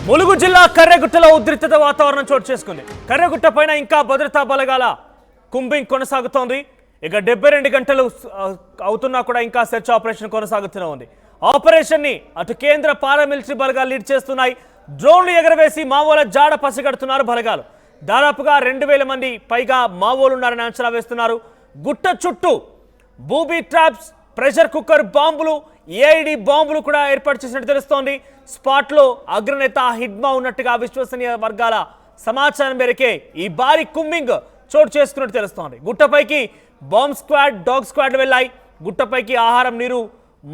ములుగు జిల్లా కర్రెగుట్టలో ఉద్రిక్తత వాతావరణం చోటు చేసుకుంది. కర్రెగుట్ట పైన ఇంకా భద్రతా బలగాల కుంబింగ్ కొనసాగుతోంది. ఇక 72 గంటలు అవుతున్నా కూడా ఇంకా సెర్చ్ ఆపరేషన్ కొనసాగుతూనే ఉంది. ఆపరేషన్ ని అటు కేంద్ర పారామిలిటరీ బలగాలు లీడ్ చేస్తున్నాయి. డ్రోన్లు ఎగరవేసి మావోల జాడ పసిగడుతున్నారు బలగాలు. దాదాపుగా 2000 మంది పైగా మావోలు ఉన్నారని అంచనా వేస్తున్నారు. గుట్ట చుట్టూ బూబీ ట్రాప్స్, ప్రెషర్ కుక్కర్ బాంబులు, ఏఐడి బాంబులు కూడా ఏర్పాటు చేసినట్టు తెలుస్తోంది. స్పాట్లో అగ్రనేత హిడ్మా ఉన్నట్టుగా విశ్వసనీయ వర్గాల సమాచారం మేరకే ఈ భారీ కుంబింగ్ చోటు చేసుకున్నట్టు తెలుస్తోంది. గుట్టపైకి బాంబ్ స్క్వాడ్, డాగ్ స్క్వాడ్ వెళ్ళాయి. గుట్టపైకి ఆహారం, నీరు,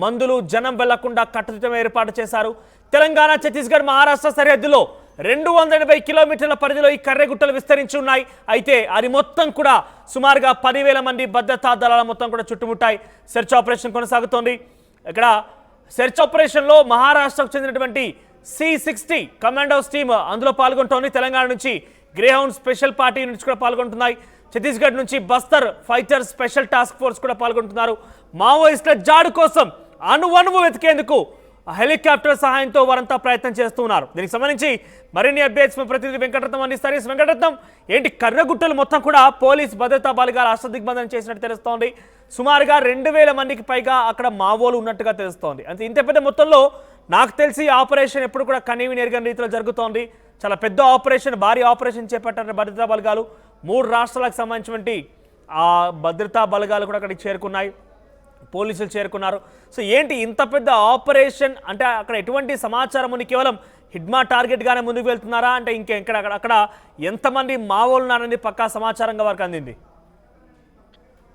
మందులు జనం వెళ్లకుండా కట్టదిట్టం ఏర్పాటు చేశారు. తెలంగాణ, ఛత్తీస్గఢ్, మహారాష్ట్ర సరిహద్దులో 280 కిలోమీటర్ల పరిధిలో ఈ కర్రెగుట్టలు విస్తరించి ఉన్నాయి. అయితే అది మొత్తం కూడా సుమారుగా 10,000 మంది భద్రతా దళాల మొత్తం కూడా చుట్టుముట్టాయి. సెర్చ్ ఆపరేషన్ కొనసాగుతోంది. ఇక్కడ సెర్చ్ ఆపరేషన్లో మహారాష్ట్రకు చెందినటువంటి C60 కమాండోస్ టీమ్ అందులో పాల్గొంటోంది. తెలంగాణ నుంచి గ్రేహౌండ్ స్పెషల్ పార్టీ నుంచి కూడా పాల్గొంటున్నాయి. ఛత్తీస్గఢ్ నుంచి Bastar fighter special task force కూడా పాల్గొంటున్నారు. మావోయిస్టుల జాడు కోసం అణువణువు వెతికేందుకు హెలికాప్టర్ సహాయంతో వారంతా ప్రయత్నం చేస్తున్నారు. దీనికి సంబంధించి మరిన్ని అప్డేట్స్ మా ప్రతినిధి వెంకటరత్నం అందిస్తారు. వెంకటరత్నం, ఏంటి కర్రగుట్టలు మొత్తం కూడా పోలీస్ భద్రతా బలగాలు అష్టదిగ్బంధనం చేసినట్టు తెలుస్తోంది. సుమారుగా 2000 మందికి పైగా అక్కడ మావోలు ఉన్నట్టుగా తెలుస్తోంది. అంటే ఇంత పెద్ద మొత్తంలో నాకు తెలిసి ఆపరేషన్ ఎప్పుడు కూడా కనీవి నెరగని రీతిలో జరుగుతోంది. చాలా పెద్ద ఆపరేషన్, భారీ ఆపరేషన్ చేపట్టారు భద్రతా బలగాలు. 3 రాష్ట్రాలకు సంబంధించినటువంటి ఆ భద్రతా బలగాలు కూడా అక్కడికి చేరుకున్నాయి, పోలీసులు చేరుకున్నారు. సో ఏంటి ఇంత పెద్ద ఆపరేషన్? అంటే అక్కడ ఎటువంటి సమాచారం ఉంది? కేవలం హిడ్మా టార్గెట్గానే ముందుకు వెళ్తున్నారా? అంటే ఇంకెక్కడ అక్కడ ఎంతమంది మావోలు ఉన్నారని పక్కా సమాచారంగా వారికి అందింది?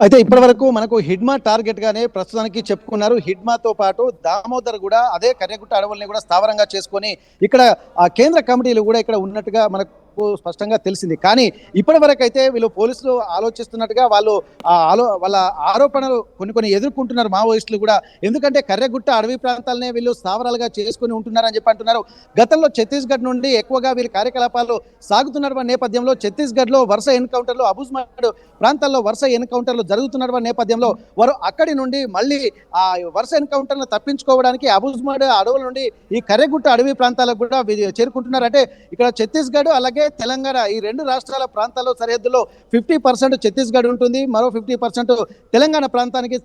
అయితే ఇప్పటి వరకు మనకు హిడ్మా టార్గెట్ గానే ప్రస్తుతానికి చెప్పుకున్నారు. హిడ్మాతో పాటు దామోదర్ కూడా అదే కర్రెగుట్ట అడవుల్ని కూడా స్థావరంగా చేసుకొని ఇక్కడ కేంద్ర కమిటీలు కూడా ఇక్కడ ఉన్నట్టుగా మనకు స్పష్టంగా తెలిసింది. కానీ ఇప్పటి వరకు అయితే వీళ్ళు పోలీసులు ఆలోచిస్తున్నట్టుగా వాళ్ళ ఆరోపణలు కొన్ని ఎదుర్కొంటున్నారు మావోయిస్టులు కూడా. ఎందుకంటే కర్రెగుట్ట అడవి ప్రాంతాలనే వీళ్ళు స్థావరాలుగా చేసుకుని ఉంటున్నారని చెప్పి అంటున్నారు. గతంలో ఛత్తీస్గఢ్ నుండి ఎక్కువగా వీరి కార్యకలాపాలు సాగుతున్న నేపథ్యంలో ఛత్తీస్గఢ్లో వరుస ఎన్కౌంటర్లు, అబుజ్మాడ్ ప్రాంతాల్లో వరుస ఎన్కౌంటర్లు జరుగుతున్న నేపథ్యంలో వారు అక్కడి నుండి మళ్ళీ ఆ వరుస ఎన్కౌంటర్లను తప్పించుకోవడానికి అబుజ్మాడ్ అడవుల నుండి ఈ కర్రెగుట్ట అడవి ప్రాంతాలకు కూడా చేరుకుంటున్నారు. అంటే ఇక్కడ ఛత్తీస్గఢ్ అలాగే తెలంగాణ ఈ 2 రాష్ట్రాల ప్రాంతాల్లో సరిహద్దులో 50% ఛత్తీస్గఢ్ ఉంటుంది, మరో 50% తెలంగాణ ప్రాంతానికి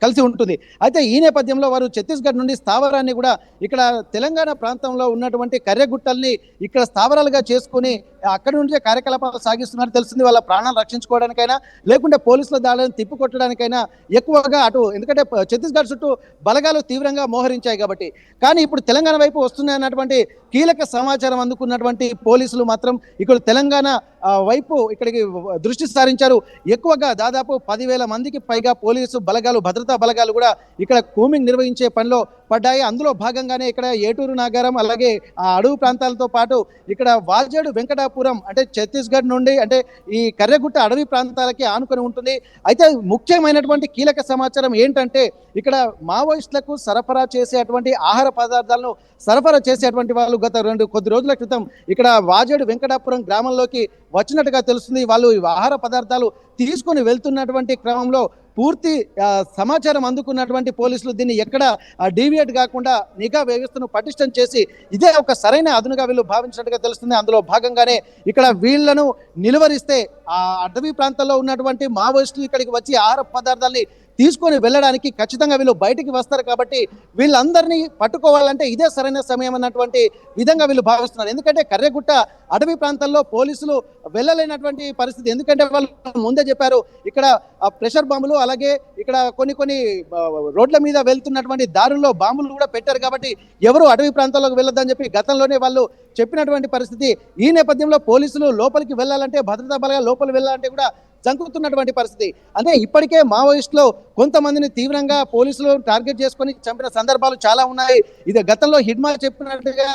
కలిసి ఉంటుంది. అయితే ఈ నేపథ్యంలో వారు ఛత్తీస్గఢ్ నుండి స్థావరాన్ని కూడా ఇక్కడ తెలంగాణ ప్రాంతంలో ఉన్నటువంటి కర్రెగుట్టల్ని ఇక్కడ స్థావరాలుగా చేసుకుని అక్కడి నుంచే కార్యకలాపాలు సాగిస్తున్నారు తెలిసింది. వాళ్ళ ప్రాణాలు రక్షించుకోవడానికైనా లేకుంటే పోలీసుల దాడులను తిప్పికొట్టడానికైనా ఎక్కువగా అటు, ఎందుకంటే ఛత్తీస్గఢ్ చుట్టూ బలగాలు తీవ్రంగా మోహరించాయి కాబట్టి. కానీ ఇప్పుడు తెలంగాణ వైపు వస్తున్నాయన్నటువంటి కీలక సమాచారం అందుకున్నటువంటి పోలీసులు మాత్రం ఇక్కడ తెలంగాణ వైపు ఇక్కడికి దృష్టి సారించారు. ఎక్కువగా దాదాపు 10,000 మందికి పైగా పోలీసు బలగాలు, భద్రతా బలగాలు కూడా ఇక్కడ కూమింగ్ నిర్వహించే పనిలో పడ్డాయి. అందులో భాగంగానే ఇక్కడ ఏటూరు నాగారం అలాగే ఆ అడవి ప్రాంతాలతో పాటు ఇక్కడ వాజేడు వెంకటాపురం అంటే ఛత్తీస్గఢ్ నుండి అంటే ఈ కర్రెగుట్ట అడవి ప్రాంతాలకి ఆనుకొని ఉంటుంది. అయితే ముఖ్యమైనటువంటి కీలక సమాచారం ఏంటంటే ఇక్కడ మావోయిస్టులకు సరఫరా చేసేటువంటి ఆహార పదార్థాలను సరఫరా చేసేటువంటి వాళ్ళు గత కొద్ది రోజుల క్రితం ఇక్కడ వాజేడు వెంకటాపురం గ్రామంలోకి వచ్చినట్టుగా తెలుస్తుంది. వాళ్ళు ఆహార పదార్థాలు తీసుకొని వెళ్తున్నటువంటి క్రమంలో పూర్తి సమాచారం అందుకున్నటువంటి పోలీసులు దీన్ని ఎక్కడ డీవియేట్ కాకుండా నిఘా వ్యవస్థను పటిష్టం చేసి ఇదే ఒక సరైన అదునుగా వీళ్ళు భావించినట్టుగా తెలుస్తుంది. అందులో భాగంగానే ఇక్కడ వీళ్లను నిలువరిస్తే ఆ అటవీ ప్రాంతాల్లో ఉన్నటువంటి మావోయిస్టులు ఇక్కడికి వచ్చి ఆహార పదార్థాలని తీసుకొని వెళ్ళడానికి ఖచ్చితంగా వీళ్ళు బయటికి వస్తారు. కాబట్టి వీళ్ళందరినీ పట్టుకోవాలంటే ఇదే సరైన సమయం అన్నటువంటి విధంగా వీళ్ళు భావిస్తున్నారు. ఎందుకంటే కర్రెగుట్ట అటవీ ప్రాంతాల్లో పోలీసులు వెళ్ళలేనటువంటి పరిస్థితి. ఎందుకంటే వాళ్ళు ముందే చెప్పారు ఇక్కడ ప్రెషర్ బాంబులు అలాగే ఇక్కడ కొన్ని రోడ్ల మీద వెళ్తున్నటువంటి దారుల్లో బాంబులు కూడా పెట్టారు. కాబట్టి ఎవరు అటవీ ప్రాంతాల్లోకి వెళ్ళొద్దని చెప్పి గతంలోనే వాళ్ళు చెప్పినటువంటి పరిస్థితి. ఈ నేపథ్యంలో పోలీసులు లోపలికి వెళ్ళాలంటే, భద్రతా బలగాలు లోపలి వెళ్ళాలంటే కూడా జంకుతున్నటువంటి పరిస్థితి. అంటే ఇప్పటికే మావోయిస్టులు కొంతమందిని తీవ్రంగా పోలీసులు టార్గెట్ చేసుకొని చంపిన సందర్భాలు చాలా ఉన్నాయి. ఇది గతంలో హిడ్మా చెప్పినట్టుగా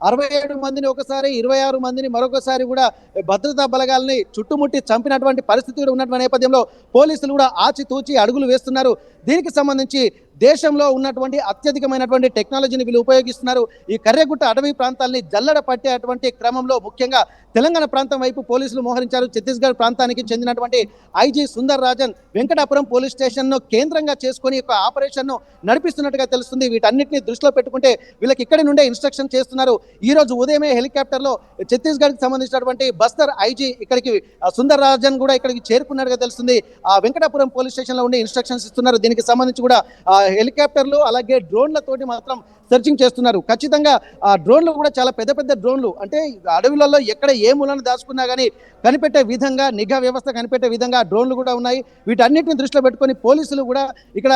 67 మందిని ఒకసారి, 26 మందిని మరొకసారి కూడా భద్రతా బలగాల్ని చుట్టుముట్టి చంపినటువంటి పరిస్థితి కూడా ఉన్నటువంటి నేపథ్యంలో పోలీసులు కూడా ఆచితూచి అడుగులు వేస్తున్నారు. దీనికి సంబంధించి దేశంలో ఉన్నటువంటి అత్యధికమైనటువంటి టెక్నాలజీని వీళ్ళు ఉపయోగిస్తున్నారు. ఈ కర్రెగుట్ట అటవీ ప్రాంతాలని జల్లడ పట్టేటువంటి క్రమంలో ముఖ్యంగా తెలంగాణ ప్రాంతం వైపు పోలీసులు మోహరించారు. ఛత్తీస్గఢ్ ప్రాంతానికి చెందినటువంటి IG Sundar Rajan Venkatapuram police station ను కేంద్రంగా చేసుకుని ఒక ఆపరేషన్ ను నడిపిస్తున్నట్టుగా తెలుస్తుంది. వీటన్నిటిని దృష్టిలో పెట్టుకుంటే వీళ్ళకి ఇక్కడి నుండే ఇన్స్ట్రక్షన్ చేస్తున్నారు. ఈ రోజు ఉదయమే హెలికాప్టర్ లో ఛత్తీస్గఢ్ కి సంబంధించినటువంటి బస్తర్ ఐజీ ఇక్కడికి సుందర్ రాజన్ కూడా ఇక్కడికి చేరుకున్నట్టుగా తెలుస్తుంది. ఆ వెంకటాపురం పోలీస్ స్టేషన్ లో ఉండే ఇన్స్ట్రక్షన్స్ ఇస్తున్నారు. దీనికి సంబంధించి కూడా హెలికాప్టర్లు అలాగే డ్రోన్లతోటి మాత్రం సెర్చింగ్ చేస్తున్నారు. ఖచ్చితంగా ఆ డ్రోన్లు కూడా చాలా పెద్ద పెద్ద డ్రోన్లు, అంటే అడవులలో ఎక్కడ ఏ మూలను దాచుకున్నా కానీ కనిపెట్టే విధంగా నిఘా వ్యవస్థ కనిపెట్టే విధంగా డ్రోన్లు కూడా ఉన్నాయి. వీటన్నిటిని దృష్టిలో పెట్టుకొని పోలీసులు కూడా ఇక్కడ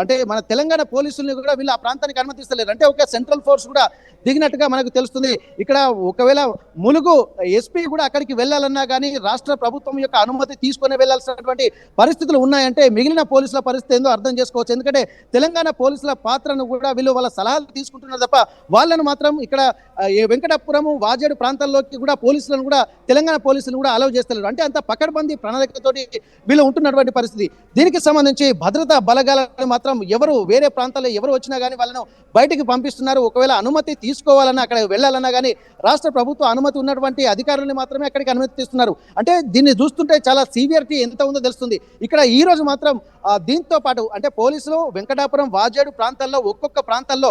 అంటే మన తెలంగాణ పోలీసుల్ని కూడా వీళ్ళు ఆ ప్రాంతానికి అనుమతిస్తలేరు. అంటే ఒక సెంట్రల్ ఫోర్స్ కూడా దిగినట్టుగా మనకు తెలుస్తుంది. ఇక్కడ ఒకవేళ ములుగు ఎస్పీ కూడా అక్కడికి వెళ్ళాలన్నా కానీ రాష్ట్ర ప్రభుత్వం యొక్క అనుమతి తీసుకొని వెళ్లాల్సినటువంటి పరిస్థితులు ఉన్నాయంటే మిగిలిన పోలీసుల పరిస్థితి ఏందో అర్థం చేసుకోవచ్చు. ఎందుకంటే తెలంగాణ పోలీసుల పాత్రను కూడా వీళ్ళు వాళ్ళ సలహాలు తీసుకుంటున్నారు తప్ప వాళ్ళను మాత్రం ఇక్కడ వెంకటాపురం వాజేడు ప్రాంతాల్లోకి కూడా పోలీసులను కూడా తెలంగాణ పోలీసులను కూడా అలౌ చేస్తలేరు. అంటే అంత పకడ్బందీ ప్రణాళికతోటి వీళ్ళు ఉంటున్నటువంటి పరిస్థితి. దీనికి సంబంధించి భద్రతా బలగాలను మాత్రం ఎవరు వేరే ప్రాంతాల్లో ఎవరు వచ్చినా కానీ వాళ్ళను బయటికి పంపిస్తున్నారు. ఒకవేళ అనుమతి తీసుకోవాలన్నా అక్కడ వెళ్ళాలన్నా కానీ రాష్ట్ర ప్రభుత్వ అనుమతి ఉన్నటువంటి అధికారులను మాత్రమే అక్కడికి అనుమతిస్తున్నారు. అంటే దీన్ని చూస్తుంటే చాలా సీవియరిటీ ఎంత ఉందో తెలుస్తుంది. ఇక్కడ ఈ రోజు మాత్రం దీంతో పాటు అంటే పోలీసులు వెంకటాపురం వాజేడు ప్రాంతాల్లో ఒక్కొక్క ప్రాంతాల్లో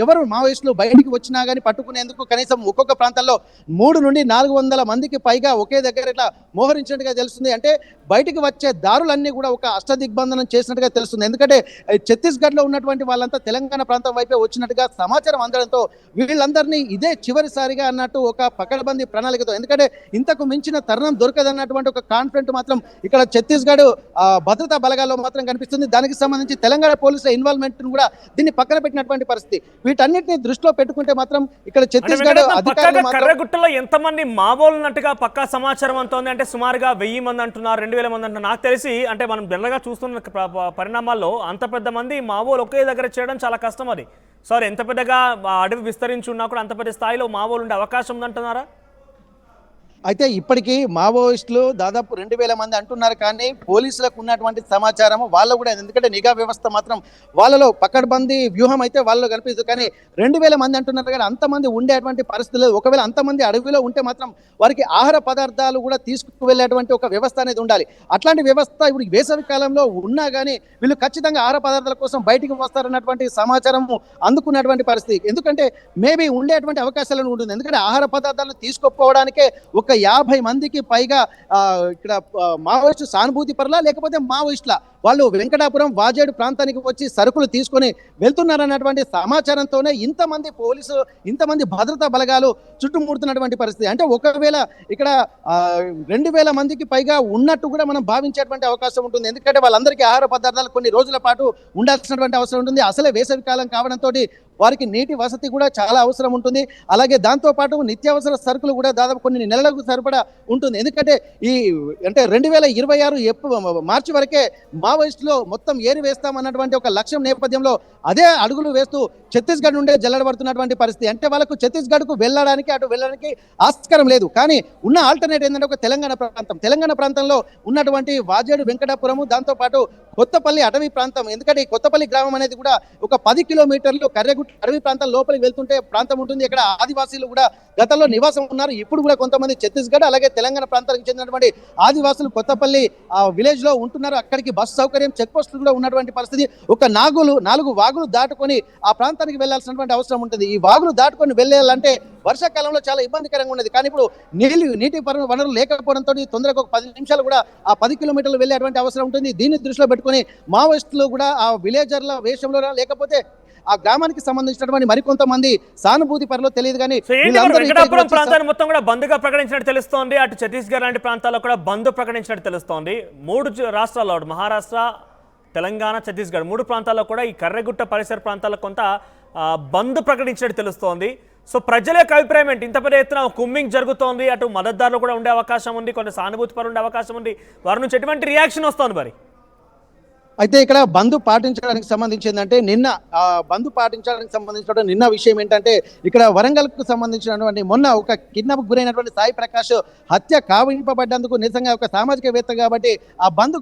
ఎవరు మావోయిస్టులు బయటికి వచ్చినా కానీ పట్టుకునేందుకు కనీసం ఒక్కొక్క ప్రాంతాల్లో 3 నుండి 400 మందికి పైగా ఒకే దగ్గర ఇట్లా మోహరించినట్టుగా తెలుస్తుంది. అంటే బయటికి వచ్చే దారులన్నీ కూడా ఒక అష్టదిగ్బంధనం చేసినట్టుగా తెలుస్తుంది. ఎందుకంటే ఛత్తీస్గఢ్ లో ఉన్నటువంటి వాళ్ళంతా తెలంగాణ ప్రాంతం వైపే వచ్చినట్టుగా సమాచారం అందడంతో వీళ్ళందరినీ ఇదే చివరిసారిగా అన్నట్టు ఒక పకడ్బందీ ప్రణాళికతో, ఎందుకంటే ఇంతకు మించిన తరుణం దొరకదన్నటువంటి ఒక కాన్ఫిడెంట్ మాత్రం ఇక్కడ ఛత్తీస్గఢ్ భద్రతా బలగాల్లో మాత్రం కనిపిస్తుంది. దానికి సంబంధించి తెలంగాణ పోలీసుల ఇన్వాల్వ్మెంట్ కూడా దీన్ని పక్కన పెట్టినటువంటి పరిస్థితి. వీటన్నిటిని దృష్టిలో పెట్టుకుంటే మాత్రం ఇక్కడ ఛత్తీస్గఢ్ అధికారులు కర్రగుట్టలో ఎంతమంది మావోలు ఉన్నట్టుగా పక్కా సమాచారం అంతోంది. అంటే సుమారుగా 1000 మంది అంటున్నారు, 2000 మంది అంటున్నారు. నాకు తెలిసి అంటే మనం జనరల్గా చూస్తున్న పరిణామాల్లో అంత పెద్ద మంది మావోలు ఒకే దగ్గర చేయడం చాలా కష్టం. అది సారీ, ఎంత పెద్దగా అడవి విస్తరించి ఉన్నా కూడా అంత పెద్ద స్థాయిలో మావోలు ఉండే అవకాశం ఉందంటున్నారా? అయితే ఇప్పటికీ మావోయిస్టులు దాదాపు 2000 మంది అంటున్నారు. కానీ పోలీసులకు ఉన్నటువంటి సమాచారం వాళ్ళు కూడా, ఎందుకంటే నిఘా వ్యవస్థ మాత్రం వాళ్ళలో పకడ్బందీ వ్యూహం అయితే వాళ్ళలో కనిపిస్తుంది. కానీ 2000 మంది అంటున్నారు. కానీ అంతమంది ఉండేటువంటి పరిస్థితులు, ఒకవేళ అంతమంది అడవిలో ఉంటే మాత్రం వారికి ఆహార పదార్థాలు కూడా తీసుకువెళ్ళేటువంటి ఒక వ్యవస్థ అనేది ఉండాలి. అట్లాంటి వ్యవస్థ ఇప్పుడు వేసవి కాలంలో ఉన్నా కానీ వీళ్ళు ఖచ్చితంగా ఆహార పదార్థాల కోసం బయటికి వస్తారన్నటువంటి సమాచారం అందుకున్నటువంటి పరిస్థితి. ఎందుకంటే మేబీ ఉండేటువంటి అవకాశాలను ఉంటుంది. ఎందుకంటే ఆహార పదార్థాలను తీసుకుపోవడానికే ఒక 50 మందికి పైగా ఇక్కడ మావోయిస్టు సానుభూతి పరులా లేకపోతే మావోయిస్టుల వాళ్ళు వెంకటాపురం వాజేడు ప్రాంతానికి వచ్చి సరుకులు తీసుకొని వెళ్తున్నారన్నటువంటి సమాచారంతోనే ఇంతమంది పోలీసు ఇంతమంది భద్రతా బలగాలు చుట్టుముడుతున్నటువంటి పరిస్థితి. అంటే ఒకవేళ ఇక్కడ 2000 మందికి పైగా ఉన్నట్టు కూడా మనం భావించేటువంటి అవకాశం ఉంటుంది. ఎందుకంటే వాళ్ళందరికీ ఆహార పదార్థాలు కొన్ని రోజుల పాటు ఉండాల్సినటువంటి అవసరం ఉంటుంది. అసలే వేసవి కాలం కావడంతో వారికి నీటి వసతి కూడా చాలా అవసరం ఉంటుంది. అలాగే దాంతోపాటు నిత్యావసర సరుకులు కూడా దాదాపు కొన్ని నెలలకు సరిపడా ఉంటుంది. ఎందుకంటే ఈ అంటే 2026 మార్చి వరకే మావోయిస్టులో మొత్తం ఏరి వేస్తామన్నటువంటి ఒక లక్ష్యం నేపథ్యంలో అదే అడుగులు వేస్తూ ఛత్తీస్గఢ్ నుండే జల్లడబడుతున్నటువంటి పరిస్థితి. అంటే వాళ్ళకు ఛత్తీస్గఢ్కు వెళ్ళడానికి ఆస్కారం లేదు. కానీ ఉన్న ఆల్టర్నేట్ ఏంటంటే ఒక తెలంగాణ ప్రాంతంలో ఉన్నటువంటి వాజేడు వెంకటాపురము, దాంతోపాటు కొత్తపల్లి అటవీ ప్రాంతం. ఎందుకంటే ఈ కొత్తపల్లి గ్రామం అనేది కూడా ఒక 10 కిలోమీటర్లు కర్రెగుట్ట అటవీ ప్రాంతం లోపలికి వెళ్తుంటే ప్రాంతం ఉంటుంది. ఇక్కడ ఆదివాసీలు కూడా గతంలో నివాసం ఉన్నారు. ఇప్పుడు కూడా కొంతమంది ఛత్తీస్గఢ్ అలాగే తెలంగాణ ప్రాంతానికి చెందినటువంటి ఆదివాసులు కొత్తపల్లి విలేజ్ లో ఉంటున్నారు. అక్కడికి బస్సు సౌకర్యం, చెక్ పోస్టులు కూడా ఉన్నటువంటి పరిస్థితి. ఒక 4 వాగులు దాటుకొని ఆ ప్రాంతానికి వెళ్లాల్సినటువంటి అవసరం ఉంటుంది. ఈ వాగులు దాటుకొని వెళ్ళాలంటే వర్షాకాలంలో చాలా ఇబ్బందికరంగా ఉన్నది. కానీ ఇప్పుడు నీటి వనరులు లేకపోవడంతో తొందరగా ఒక 10 నిమిషాలు కూడా ఆ 10 కిలోమీటర్లు వెళ్ళేటువంటి అవసరం ఉంటుంది. దీన్ని దృష్టిలో పెట్టుకుని మావోయిస్టులు కూడా ఆ విలేజర్ల వేషంలో లేకపోతే ఆ గ్రామానికి సంబంధించినటువంటి మరికొంతమంది సానుభూతి పరులో తెలియదు. కానీ వెంకటాపురం ప్రాంతాన్ని మొత్తం కూడా బంద్గా ప్రకటించినట్టు తెలుస్తోంది. అటు ఛత్తీస్గఢ్ లాంటి ప్రాంతాల్లో కూడా బంద్ ప్రకటించినట్టు తెలుస్తోంది. 3 రాష్ట్రాల్లో మహారాష్ట్ర, తెలంగాణ, ఛత్తీస్గఢ్ 3 ప్రాంతాల్లో కూడా ఈ కర్రెగుట్ట పరిసర ప్రాంతాల్లో కొంత బంద్ ప్రకటించినట్టు తెలుస్తోంది. సో ప్రజల యొక్క అభిప్రాయం ఏంటి? ఇంత పెద్ద ఎత్తున కుమ్మింగ్ జరుగుతోంది, అటు మద్దతుదారులు కూడా ఉండే అవకాశం ఉంది, కొంత సానుభూతి పరులు ఉండే అవకాశం ఉంది. వారి నుంచి ఎటువంటి రియాక్షన్ వస్తుంది మరి? అయితే ఇక్కడ బంద్ పాటించడానికి సంబంధించి ఏంటంటే నిన్న బంద్ పాటించడానికి సంబంధించిన నిన్న విషయం ఏంటంటే ఇక్కడ వరంగల్కు సంబంధించినటువంటి మొన్న ఒక కిడ్నాప్ గురైనటువంటి సాయి ప్రకాష్ హత్య కావింపబడ్డందుకు నిజంగా ఒక సామాజికవేత్త కాబట్టి ఆ బంద్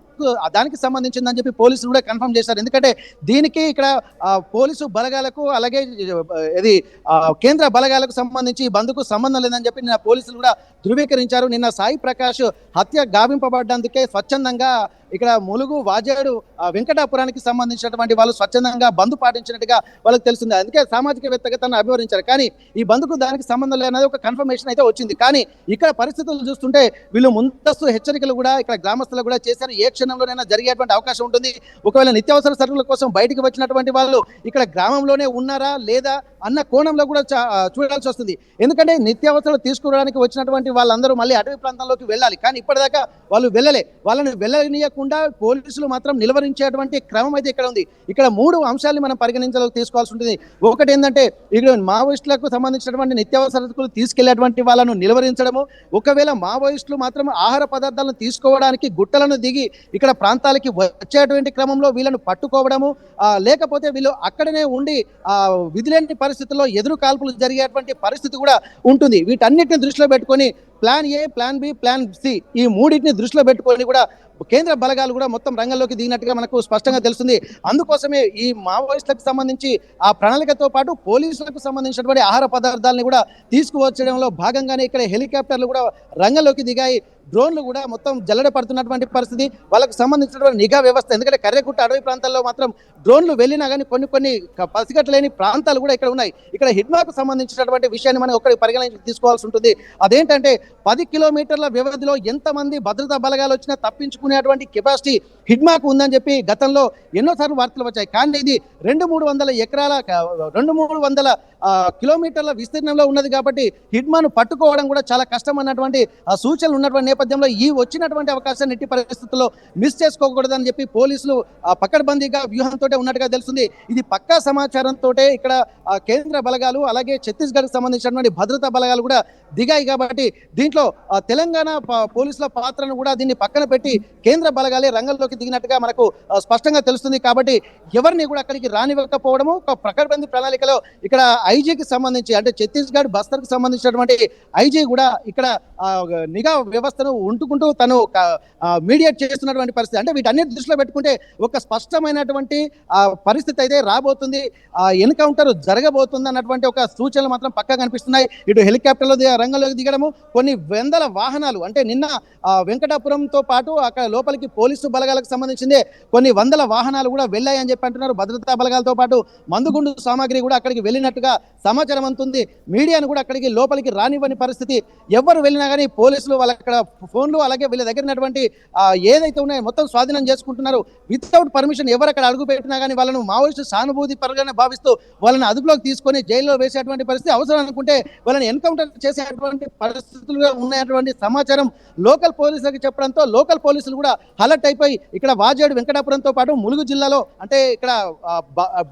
దానికి సంబంధించిందని చెప్పి పోలీసులు కూడా కన్ఫర్మ్ చేశారు. ఎందుకంటే దీనికి ఇక్కడ పోలీసు బలగాలకు అలాగే ఇది కేంద్ర బలగాలకు సంబంధించి ఈ బంద్కు సంబంధం లేదని చెప్పి నిన్న పోలీసులు కూడా ధృవీకరించారు. నిన్న సాయి ప్రకాష్ హత్య గావింపబడ్డందుకే స్వచ్ఛందంగా ఇక్కడ ములుగు వాజేడు వెంకటాపురానికి సంబంధించినటువంటి వాళ్ళు స్వచ్ఛందంగా బంద్ పాటించినట్టుగా వాళ్ళకి తెలిసింది. అందుకే సామాజికవేత్తగా తను అభివర్ణించారు. కానీ ఈ బంద్కు దానికి సంబంధం లేనది ఒక కన్ఫర్మేషన్ అయితే వచ్చింది. కానీ ఇక్కడ పరిస్థితులు చూస్తుంటే వీళ్ళు ముందస్తు హెచ్చరికలు కూడా ఇక్కడ గ్రామస్తులు కూడా చేశారు. ఏ క్షణంలోనైనా జరిగేటువంటి అవకాశం ఉంటుంది. ఒకవేళ నిత్యావసర సరుకుల కోసం బయటికి వచ్చినటువంటి వాళ్ళు ఇక్కడ గ్రామంలోనే ఉన్నారా లేదా అన్న కోణంలో కూడా చూడాల్సి వస్తుంది. ఎందుకంటే నిత్యావసరాలు తీసుకురావడానికి వచ్చినటువంటి వాళ్ళందరూ మళ్ళీ అటవీ ప్రాంతంలోకి వెళ్ళాలి. కానీ ఇప్పటిదాకా వాళ్ళు వెళ్ళలే. వాళ్ళని వెళ్ళనీయకుండా పోలీసులు మాత్రం నిలువరించేటువంటి క్రమం అయితే ఇక్కడ ఉంది. ఇక్కడ 3 అంశాలను మనం పరిగణించలోకి తీసుకోవాల్సి ఉంటుంది. ఒకటి ఏంటంటే ఇక్కడ మావోయిస్టులకు సంబంధించినటువంటి నిత్యావసర సరుకులు తీసుకెళ్లేటువంటి వాళ్ళను నిలువరించడము. ఒకవేళ మావోయిస్టులు మాత్రం ఆహార పదార్థాలను తీసుకోవడానికి గుట్టలను దిగి ఇక్కడ ప్రాంతాలకి వచ్చేటువంటి క్రమంలో వీళ్ళను పట్టుకోవడము, లేకపోతే వీళ్ళు అక్కడనే ఉండి విధులేని పరిస్థితుల్లో ఎదురు కాల్పులు జరిగేటువంటి పరిస్థితి కూడా ఉంటుంది. వీటన్నిటిని దృష్టిలో పెట్టుకొని plan A, plan B, plan C ఈ 3టిని దృష్టిలో పెట్టుకొని కూడా కేంద్ర బలగాలు కూడా మొత్తం రంగంలోకి దిగినట్టుగా మనకు స్పష్టంగా తెలుస్తుంది. అందుకోసమే ఈ మావోయిస్టులకు సంబంధించి ఆ ప్రణాళికతో పాటు పోలీసులకు సంబంధించినటువంటి ఆహార పదార్థాలను కూడా తీసుకువచ్చడంలో భాగంగానే ఇక్కడ హెలికాప్టర్లు కూడా రంగంలోకి దిగాయి. డ్రోన్లు కూడా మొత్తం జల్లెడ పడుతున్నటువంటి పరిస్థితి. వాళ్ళకు సంబంధించినటువంటి నిఘా వ్యవస్థ, ఎందుకంటే కర్రెగుట్ట అడవి ప్రాంతాల్లో మాత్రం డ్రోన్లు వెళ్ళినా కానీ కొన్ని పసిగట్టలేని ప్రాంతాలు కూడా ఇక్కడ ఉన్నాయి. ఇక్కడ హిడ్మాకు సంబంధించినటువంటి విషయాన్ని మనం ఒకటి పరిగణన తీసుకోవాల్సి ఉంటుంది. అదేంటంటే 10 కిలోమీటర్ల వ్యవధిలో ఎంతమంది భద్రతా బలగాలు వచ్చినా తప్పించుకునేటువంటి కెపాసిటీ హిడ్మాకు ఉందని చెప్పి గతంలో ఎన్నోసార్లు వార్తలు వచ్చాయి. కానీ ఇది 200-300 ఎకరాల 200-300 కిలోమీటర్ల విస్తీర్ణంలో ఉన్నది కాబట్టి హిడ్మాను పట్టుకోవడం కూడా చాలా కష్టం అన్నటువంటి సూచనలు ఉన్నటువంటి నేపథ్యంలో ఈ వచ్చినటువంటి అవకాశాన్ని ఎట్టి పరిస్థితుల్లో మిస్ చేసుకోకూడదని చెప్పి పోలీసులు పకడ్బందీగా వ్యూహంతో ఉన్నట్టుగా తెలుస్తుంది. ఇది పక్కా సమాచారంతో ఇక్కడ కేంద్ర బలగాలు అలాగే ఛత్తీస్గఢ్కి సంబంధించినటువంటి భద్రతా బలగాలు కూడా దిగాయి. కాబట్టి దీంట్లో తెలంగాణ పోలీసుల పాత్రను కూడా దీన్ని పక్కన పెట్టి కేంద్ర బలగాలే రంగంలోకి దిగినట్టుగా మనకు స్పష్టంగా తెలుస్తుంది. కాబట్టి ఎవరిని కూడా అక్కడికి రానివ్వకపోవడము ఒక పకడ్బందీ ప్రణాళికలో ఇక్కడ ఐజీకి సంబంధించి అంటే ఛత్తీస్గఢ్ బస్తర్కి సంబంధించినటువంటి ఐజీ కూడా ఇక్కడ నిఘా వ్యవస్థను ఉంటుకుంటూ తను మీడియేట్ చేస్తున్నటువంటి పరిస్థితి. అంటే వీటన్నిటి దృష్టిలో పెట్టుకుంటే ఒక స్పష్టమైనటువంటి పరిస్థితి అయితే రాబోతుంది, ఎన్కౌంటర్ జరగబోతుంది అన్నటువంటి ఒక సూచనలు మాత్రం పక్కా కనిపిస్తున్నాయి. ఇటు హెలికాప్టర్లో రంగంలోకి దిగడము, కొన్ని వందల వాహనాలు అంటే నిన్న వెంకటాపురంతో పాటు అక్కడ లోపలికి పోలీసు బలగాలకు సంబంధించిందే కొన్ని వందల వాహనాలు కూడా వెళ్ళాయని చెప్పి అంటున్నారు. భద్రతా బలగాలతో పాటు మందుగుండు సామాగ్రి కూడా అక్కడికి వెళ్ళినట్టుగా సమాచారం అందుతుంది. మీడియాను కూడా అక్కడికి లోపలికి రానివ్వని పరిస్థితి. ఎవరు వెళ్ళినా కానీ పోలీసులు వాళ్ళ అక్కడ ఫోన్లు అలాగే వీళ్ళ దగ్గర ఉన్నటువంటి ఏదైతే ఉన్నాయో మొత్తం స్వాధీనం చేసుకుంటున్నారు. వితౌట్ పర్మిషన్ ఎవరు అక్కడ అడుగు పెట్టినా కానీ వాళ్ళను మావోయిస్టు సానుభూతి పరంగానే భావిస్తూ వాళ్ళని అదుపులోకి తీసుకొని జైల్లో వేసేటువంటి పరిస్థితి, అవసరం అనుకుంటే వాళ్ళని ఎన్కౌంటర్ చేసేటువంటి పరిస్థితులుగా ఉన్నటువంటి సమాచారం లోకల్ పోలీసులకు చెప్పడంతో లోకల్ పోలీసులు కూడా అలర్ట్ అయిపోయి ఇక్కడ వాజేడు వెంకటాపురంతో పాటు ములుగు జిల్లాలో అంటే ఇక్కడ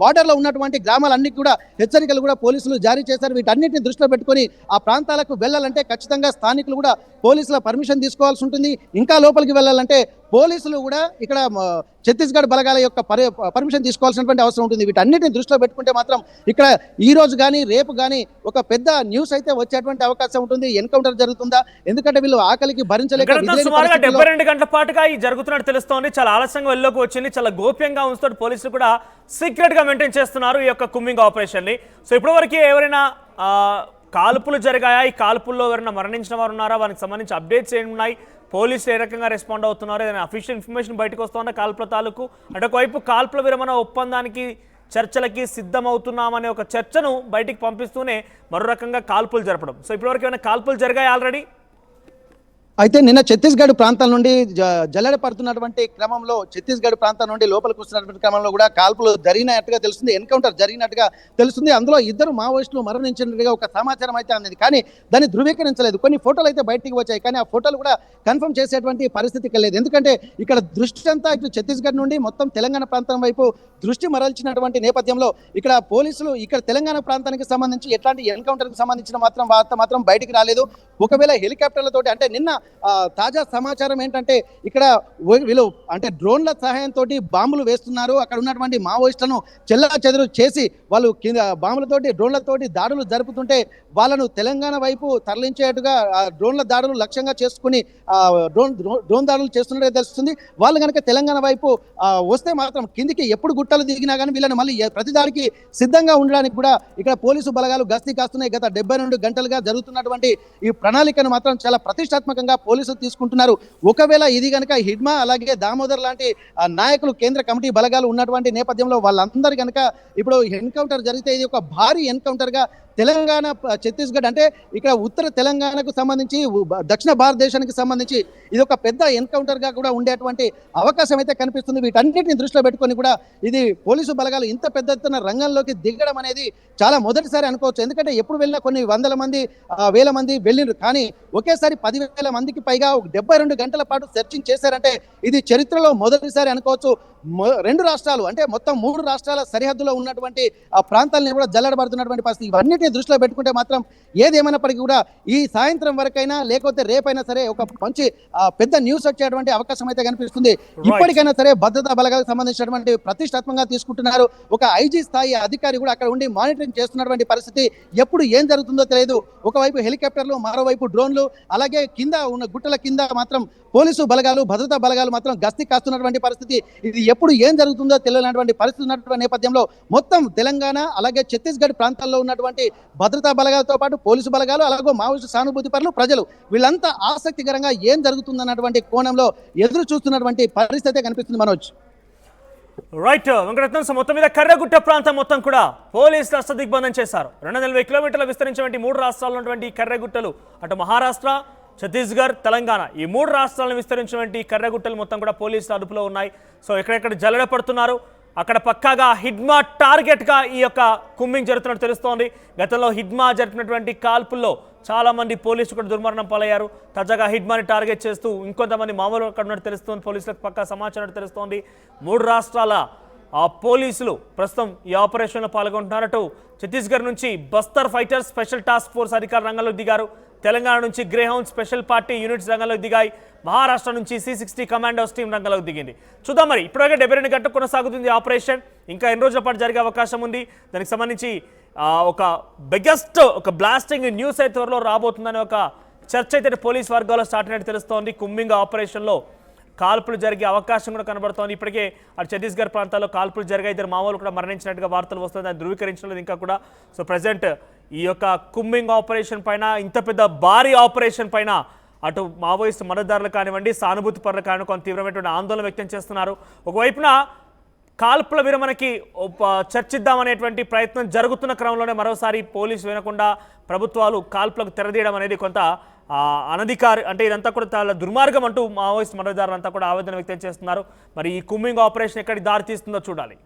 బార్డర్లో ఉన్నటువంటి గ్రామాలన్నిటి కూడా హెచ్చరికలు కూడా పోలీసులు జారీ చేశారు. వీటన్నిటిని దృష్టిలో పెట్టుకొని ఆ ప్రాంతాలకు వెళ్ళాలంటే ఖచ్చితంగా స్థానికులు కూడా పోలీసుల పర్మిషన్ తీసుకోవాల్సి ఉంటుంది. ఇంకా లోపలికి వెళ్ళాలంటే పోలీసులు కూడా ఇక్కడ ఛత్తీస్గఢ్ బలగాల యొక్క పర్మిషన్ తీసుకోవాల్సినటువంటి అవసరం ఉంటుంది. వీటన్నిటిని దృష్టిలో పెట్టుకుంటే మాత్రం ఇక్కడ ఈ రోజు కానీ రేపు కానీ ఒక పెద్ద న్యూస్ అయితే వచ్చేటువంటి అవకాశం ఉంటుంది. ఎన్కౌంటర్ జరుగుతుందా? ఎందుకంటే వీళ్ళు ఆకలికి భరించలేక 72 గంటల పాటుగా ఈ జరుగుతున్నట్టు తెలుస్తోంది. చాలా ఆలస్యంగా వెళ్ళలోకి వచ్చింది. చాలా గోప్యంగా ఉంచుతాడు. పోలీసులు కూడా సీక్రెట్ గా మెయింటైన్ చేస్తున్నారు ఈ యొక్క కుమ్మింగ్ ఆపరేషన్ ని. సో ఇప్పటివరకు ఎవరైనా కాల్పులు జరిగాయా? ఈ కాల్పుల్లో ఎవరైనా మరణించిన వారు ఉన్నారా? వారికి సంబంధించి అప్డేట్స్ ఏమి ఉన్నాయి? పోలీసులు ఏ రకంగా రెస్పాండ్ అవుతున్నారు? ఏదైనా అఫీషియల్ ఇన్ఫర్మేషన్ బయటకు వస్తుందా కాల్పుల తాలూకు? అంటే ఒకవైపు కాల్పుల విరమణ ఒప్పందానికి చర్చలకి సిద్ధమవుతున్నామనే ఒక చర్చను బయటికి పంపిస్తూనే మరో రకంగా కాల్పులు జరపడం. సో ఇప్పటివరకు ఏమైనా కాల్పులు జరిగాయి ఆల్రెడీ? అయితే నిన్న ఛత్తీస్గఢ్ ప్రాంతం నుండి జల్లెడ పడుతున్నటువంటి క్రమంలో ఛత్తీస్గఢ్ ప్రాంతం నుండి లోపలికి వస్తున్నటువంటి క్రమంలో కూడా కాల్పులు జరిగినట్టుగా తెలుస్తుంది, ఎన్కౌంటర్ జరిగినట్టుగా తెలుస్తుంది. అందులో 2 మావోయిస్టులు మరణించినట్టుగా ఒక సమాచారం అయితే అందింది. కానీ దాన్ని ధృవీకరించలేదు. కొన్ని ఫోటోలు అయితే బయటికి వచ్చాయి, కానీ ఆ ఫోటోలు కూడా కన్ఫర్మ్ చేసేటువంటి పరిస్థితి లేదు. ఎందుకంటే ఇక్కడ దృష్టి అంతా ఇటు ఛత్తీస్గఢ్ నుండి మొత్తం తెలంగాణ ప్రాంతం వైపు దృష్టి మరల్చినటువంటి నేపథ్యంలో ఇక్కడ పోలీసులు ఇక్కడ తెలంగాణ ప్రాంతానికి సంబంధించి ఎట్లాంటి ఎన్కౌంటర్కి సంబంధించిన వార్త మాత్రం బయటికి రాలేదు. ఒకవేళ హెలికాప్టర్లతోటి అంటే నిన్న తాజా సమాచారం ఏంటంటే ఇక్కడ వీళ్ళు అంటే డ్రోన్ల సహాయంతో బాంబులు వేస్తున్నారు. అక్కడ ఉన్నటువంటి మావోయిస్టులను చెల్లాచెదురు చేసి వాళ్ళు కింద బాంబులతోటి డ్రోన్లతోటి దాడులు జరుపుతుంటే వాళ్ళను తెలంగాణ వైపు తరలించేట్టుగా డ్రోన్ల దాడులు లక్ష్యంగా చేసుకుని డ్రోన్ దాడులు చేస్తున్నట్టు తెలుస్తుంది. వాళ్ళు కనుక తెలంగాణ వైపు వస్తే మాత్రం కిందికి ఎప్పుడు గుట్టలు దిగినా కానీ వీళ్ళని మళ్ళీ ప్రతి దాడికి సిద్ధంగా ఉండడానికి కూడా ఇక్కడ పోలీసు బలగాలు గస్తీ కాస్తున్నాయి. గత 72 గంటలుగా జరుగుతున్నటువంటి ఈ ప్రణాళికను మాత్రం చాలా ప్రతిష్టాత్మకంగా పోలీసులు తీసుకుంటున్నారు. ఒకవేళ ఇది కనుక హిడ్మా అలాగే దామోదర్ లాంటి నాయకులు కేంద్ర కమిటీ బలగాలు ఉన్నటువంటి నేపథ్యంలో వాళ్ళందరూ కనుక ఇప్పుడు ఎన్కౌంటర్ జరిగితే ఇది ఒక భారీ ఎన్కౌంటర్ గా తెలంగాణ ఛత్తీస్గఢ్ అంటే ఇక్కడ ఉత్తర తెలంగాణకు సంబంధించి దక్షిణ భారతదేశానికి సంబంధించి ఇది ఒక పెద్ద ఎన్కౌంటర్ గా కూడా ఉండేటువంటి అవకాశం అయితే కనిపిస్తుంది. వీటన్నిటిని దృష్టిలో పెట్టుకొని కూడా ఇది పోలీసు బలగాలు ఇంత పెద్ద ఎత్తున రంగంలోకి దిగడం అనేది చాలా మొదటిసారి అనుకోవచ్చు. ఎందుకంటే ఎప్పుడు వెళ్ళినా కొన్ని వందల మంది వేల మంది వెళ్ళిండ్రు, కానీ ఒకేసారి 10,000 మందికి పైగా 72 గంటల పాటు సెర్చింగ్ చేశారంటే ఇది చరిత్రలో మొదటిసారి అనుకోవచ్చు. 2 రాష్ట్రాలు అంటే మొత్తం 3 రాష్ట్రాల సరిహద్దులో ఉన్నటువంటి ఆ ప్రాంతాలను కూడా జల్లడబడుతున్నటువంటి పరిస్థితి. ఇవన్నిటిని దృష్టిలో పెట్టుకుంటే మాత్రం ఏదేమైనప్పటికీ కూడా ఈ సాయంత్రం వరకైనా లేకపోతే రేపైనా సరే ఒక మంచి పెద్ద న్యూస్ వచ్చేటువంటి అవకాశం అయితే కనిపిస్తుంది. ఇప్పటికైనా సరే భద్రతా బలగాలకు సంబంధించినటువంటి ప్రతిష్టాత్మకంగా తీసుకుంటున్నారు. ఒక ఐజీ స్థాయి అధికారి కూడా అక్కడ ఉండి మానిటరింగ్ చేస్తున్నటువంటి పరిస్థితి. ఎప్పుడు ఏం జరుగుతుందో తెలియదు. ఒకవైపు హెలికాప్టర్లు, మరోవైపు డ్రోన్లు, అలాగే కింద ఉన్న గుట్టల కింద మాత్రం పోలీసు బలగాలు, భద్రతా బలగాలు మాత్రం గస్తీ కాస్తున్నటువంటి పరిస్థితి. ఇది ఎప్పుడు ఏం జరుగుతుందో తెలియనటువంటి పరిస్థితి ఉన్నటువంటి నేపథ్యంలో మొత్తం తెలంగాణ అలాగే ఛత్తీస్గఢ్ ప్రాంతాల్లో ఉన్నటువంటి భద్రతా బలగాలతో పాటు పోలీసు బలగాలు అలాగే మావోయిస్టు సానుభూతి పరులు ప్రజలు వీళ్ళంతా ఆసక్తికరంగా ఏం జరుగుతుందన్నటువంటి కోణంలో ఎదురు చూస్తున్నటువంటి పరిస్థితి కనిపిస్తుంది. మనోజ్ రైట్ వెంకటరత్నం, సో మొత్తం మీద కర్రగుట్ట ప్రాంతం మొత్తం కూడా పోలీసులు హస్తదిగ్బంధం చేశారు. 240 కిలోమీటర్ల విస్తరించినటువంటి 3 రాష్ట్రాల్లో ఉన్నటువంటి కర్రగుట్టలు అటు మహారాష్ట్ర, ఛత్తీస్గఢ్, తెలంగాణ ఈ 3 రాష్ట్రాలను విస్తరించినటువంటి కర్రగుట్టలు మొత్తం కూడా పోలీసులు అదుపులో ఉన్నాయి. సో ఎక్కడెక్కడ జల్లెడ పడుతున్నారు, అక్కడ పక్కాగా హిడ్మా టార్గెట్గా ఈ యొక్క కుమ్మింగ్ జరుగుతున్నట్టు తెలుస్తోంది. గతంలో హిడ్మా జరిపినటువంటి కాల్పుల్లో చాలా మంది పోలీసులు కూడా దుర్మరణం పాలయ్యారు. తాజాగా హిడ్మాని టార్గెట్ చేస్తూ ఇంకొంతమంది మామూలు అక్కడ ఉన్నట్టు తెలుస్తోంది. పోలీసులకు పక్కా సమాచారం తెలుస్తోంది. 3 రాష్ట్రాల పోలీసులు ప్రస్తుతం ఈ ఆపరేషన్లో పాల్గొంటున్నారు. అటు ఛత్తీస్గఢ్ నుంచి Bastar fighters special task force అధికారులు రంగంలోకి దిగారు. తెలంగాణ నుంచి గ్రేహౌండ్ స్పెషల్ పార్టీ యూనిట్స్ రంగంలోకి దిగాయి. మహారాష్ట్ర నుంచి C60 కమాండోస్ టీం రంగంలోకి దిగింది. చూద్దాం మరి ఇప్పటివరకు 72 గంటలు కొనసాగుతుంది ఆపరేషన్. ఇంకా ఎన్ని రోజుల పాటు జరిగే అవకాశం ఉంది, దానికి సంబంధించి ఒక బిగ్గెస్ట్ ఒక బ్లాస్టింగ్ న్యూస్ అయితే త్వరలో రాబోతుందని ఒక చర్చ అయితే పోలీస్ వర్గాల్లో స్టార్ట్ అయినట్టు తెలుస్తోంది. కుమ్మింగ్ ఆపరేషన్లో కాల్పులు జరిగే అవకాశం కూడా కనబడుతోంది. ఇప్పటికే అటు ఛత్తీస్గఢ్ ప్రాంతాల్లో కాల్పులు జరిగాయి. 2 మావోలు కూడా మరణించినట్టుగా వార్తలు వస్తుంది. దాన్ని ధృవీకరించలేదు ఇంకా కూడా. సో ప్రజెంట్ ఈ యొక్క కుమ్మింగ్ ఆపరేషన్ పైన, ఇంత పెద్ద భారీ ఆపరేషన్ పైన అటు మావోయిస్టు మద్దతుదారులు కానివ్వండి, సానుభూతి పరులు కానివ్వండి కొంత తీవ్రమైనటువంటి ఆందోళన వ్యక్తం చేస్తున్నారు. ఒకవైపున కాల్పుల విరమణకి చర్చిద్దామనేటువంటి ప్రయత్నం జరుగుతున్న క్రమంలోనే మరోసారి పోలీసు వినకుండా ప్రభుత్వాలు కాల్పులకు తెరదీయడం అనేది కొంత అనధికారి అంటే ఇదంతా కూడా చాలా దుర్మార్గం అంటూ మావోయిస్ట్ మద్దతుదారులంతా కూడా ఆవేదన వ్యక్తం చేస్తున్నారు. మరి ఈ కుమ్మింగ్ ఆపరేషన్ ఎక్కడికి దారి తీస్తుందో చూడాలి.